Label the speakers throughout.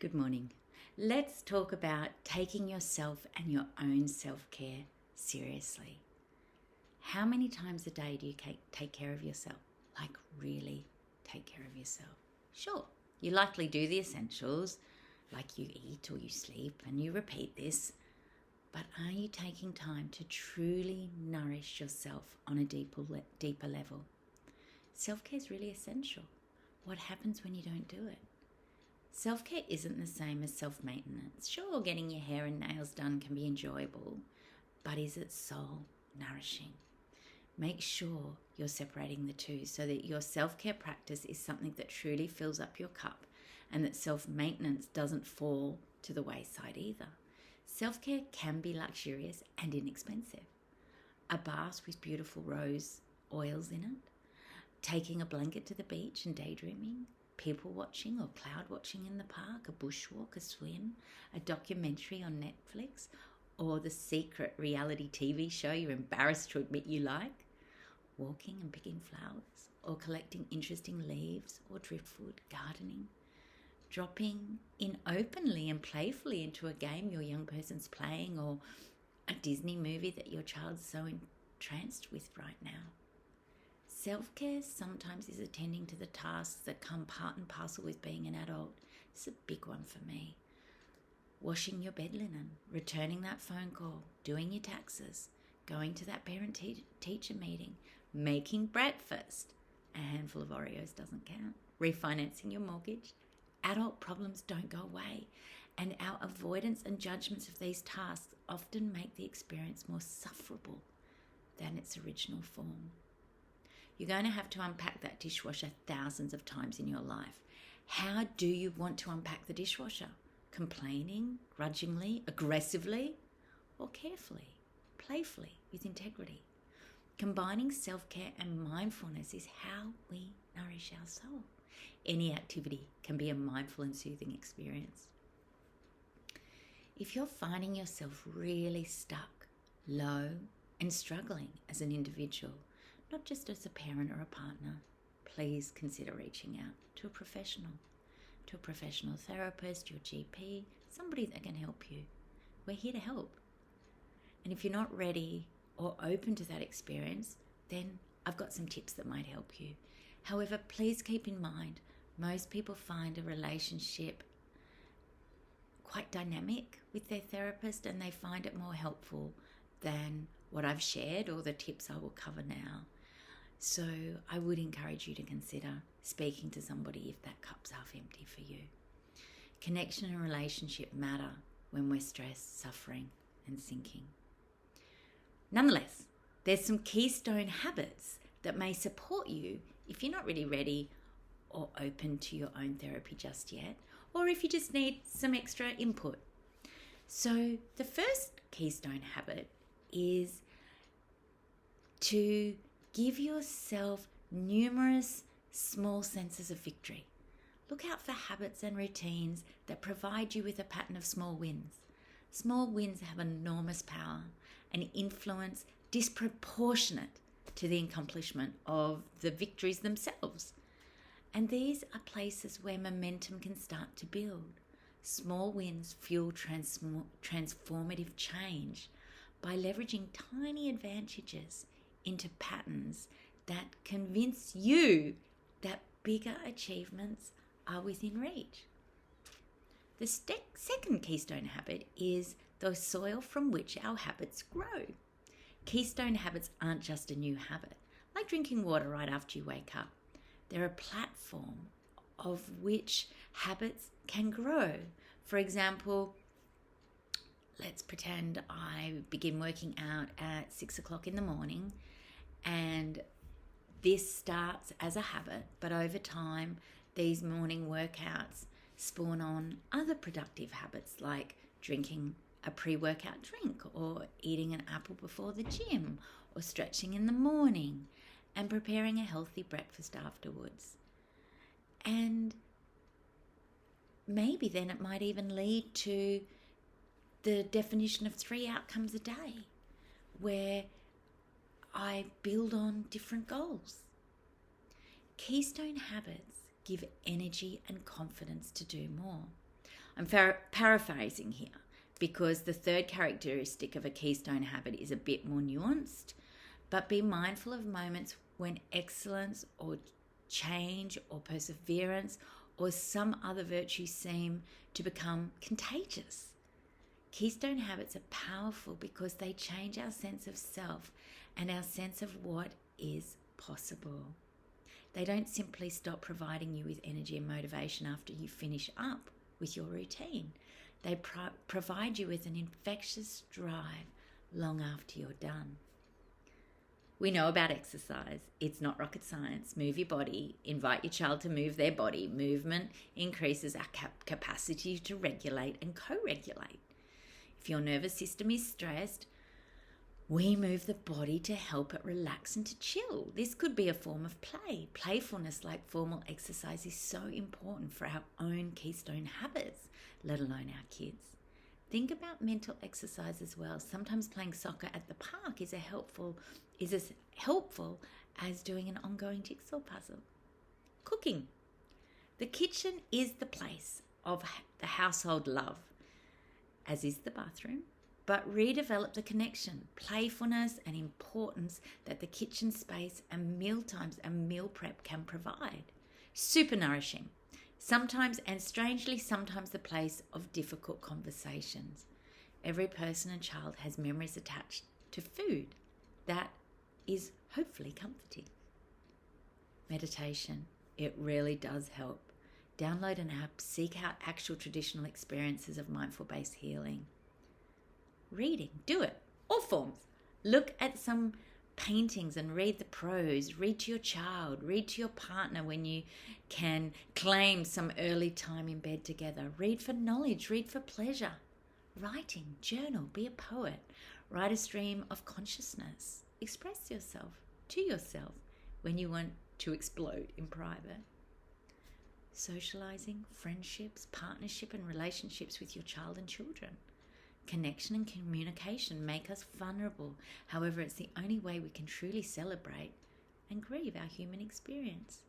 Speaker 1: Good morning. Let's talk about taking yourself and your own self-care seriously. How many times a day do you take care of yourself? Like really take care of yourself? Sure, you likely do the essentials, like you eat or you sleep and you repeat this, but are you taking time to truly nourish yourself on a deeper level? Self-care is really essential. What happens when you don't do it? Self-care isn't the same as self-maintenance. Sure, getting your hair and nails done can be enjoyable, but is it soul nourishing? Make sure you're separating the two so that your self-care practice is something that truly fills up your cup and that self-maintenance doesn't fall to the wayside either. Self-care can be luxurious and inexpensive. A bath with beautiful rose oils in it, taking a blanket to the beach and daydreaming, people watching or cloud watching in the park, a bushwalk, a swim, a documentary on Netflix, or the secret reality TV show you're embarrassed to admit you like, walking and picking flowers, or collecting interesting leaves or driftwood, gardening, dropping in openly and playfully into a game your young person's playing or a Disney movie that your child's so entranced with right now. Self-care sometimes is attending to the tasks that come part and parcel with being an adult. It's a big one for me. Washing your bed linen, returning that phone call, doing your taxes, going to that parent-teacher meeting, making breakfast. A handful of Oreos doesn't count. Refinancing your mortgage. Adult problems don't go away, and our avoidance and judgments of these tasks often make the experience more sufferable than its original form. You're going to have to unpack that dishwasher thousands of times in your life. How do you want to unpack the dishwasher? Complaining, grudgingly, aggressively, or carefully, playfully, with integrity? Combining self-care and mindfulness is how we nourish our soul. Any activity can be a mindful and soothing experience. If you're finding yourself really stuck, low, and struggling as an individual, not just as a parent or a partner, please consider reaching out to a professional therapist, your GP, somebody that can help you. We're here to help. And if you're not ready or open to that experience, then I've got some tips that might help you. However, please keep in mind, most people find a relationship quite dynamic with their therapist and they find it more helpful than what I've shared or the tips I will cover now. So I would encourage you to consider speaking to somebody if that cup's half empty for you. Connection and relationship matter when we're stressed, suffering, and sinking. Nonetheless, there's some keystone habits that may support you if you're not really ready or open to your own therapy just yet, or if you just need some extra input. So the first keystone habit is to give yourself numerous small senses of victory. Look out for habits and routines that provide you with a pattern of small wins. Small wins have enormous power and influence disproportionate to the accomplishment of the victories themselves. And these are places where momentum can start to build. Small wins fuel transformative change by leveraging tiny advantages into patterns that convince you that bigger achievements are within reach. The second keystone habit is the soil from which our habits grow. Keystone habits aren't just a new habit, like drinking water right after you wake up. They're a platform of which habits can grow. For example, let's pretend I begin working out at 6 o'clock in the morning, and this starts as a habit, but over time, these morning workouts spawn on other productive habits like drinking a pre-workout drink or eating an apple before the gym or stretching in the morning and preparing a healthy breakfast afterwards. And maybe then it might even lead to the definition of 3 outcomes a day, where I build on different goals. Keystone habits give energy and confidence to do more. I'm paraphrasing here because the third characteristic of a keystone habit is a bit more nuanced, but be mindful of moments when excellence or change or perseverance or some other virtue seem to become contagious. Keystone habits are powerful because they change our sense of self and our sense of what is possible. They don't simply stop providing you with energy and motivation after you finish up with your routine. They provide you with an infectious drive long after you're done. We know about exercise. It's not rocket science. Move your body. Invite your child to move their body. Movement increases our capacity to regulate and co-regulate. If your nervous system is stressed, we move the body to help it relax and to chill. This could be a form of play. Playfulness, like formal exercise, is so important for our own keystone habits, let alone our kids. Think about mental exercise as well. Sometimes playing soccer at the park is as helpful as doing an ongoing jigsaw puzzle. Cooking. The kitchen is the place of the household love, as is the bathroom, but redevelop the connection, playfulness and importance that the kitchen space and meal times and meal prep can provide. Super nourishing. Sometimes, and strangely, sometimes the place of difficult conversations. Every person and child has memories attached to food. That is hopefully comforting. Meditation. It really does help. Download an app, seek out actual traditional experiences of mindful-based healing. Reading, do it, all forms. Look at some paintings and read the prose. Read to your child, read to your partner when you can claim some early time in bed together. Read for knowledge, read for pleasure. Writing, journal, be a poet. Write a stream of consciousness. Express yourself to yourself when you want to explode in private. Socializing, friendships, partnership and relationships with your child and children. Connection and communication make us vulnerable. However, it's the only way we can truly celebrate and grieve our human experience.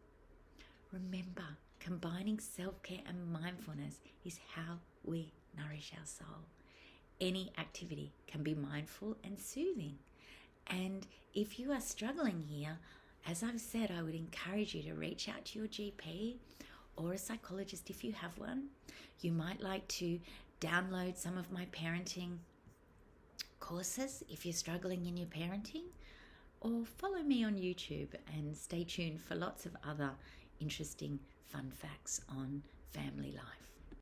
Speaker 1: Remember, combining self-care and mindfulness is how we nourish our soul. Any activity can be mindful and soothing. And if you are struggling here, as I've said, I would encourage you to reach out to your GP or a psychologist if you have one. You might like to download some of my parenting courses if you're struggling in your parenting, or follow me on YouTube and stay tuned for lots of other interesting fun facts on family life.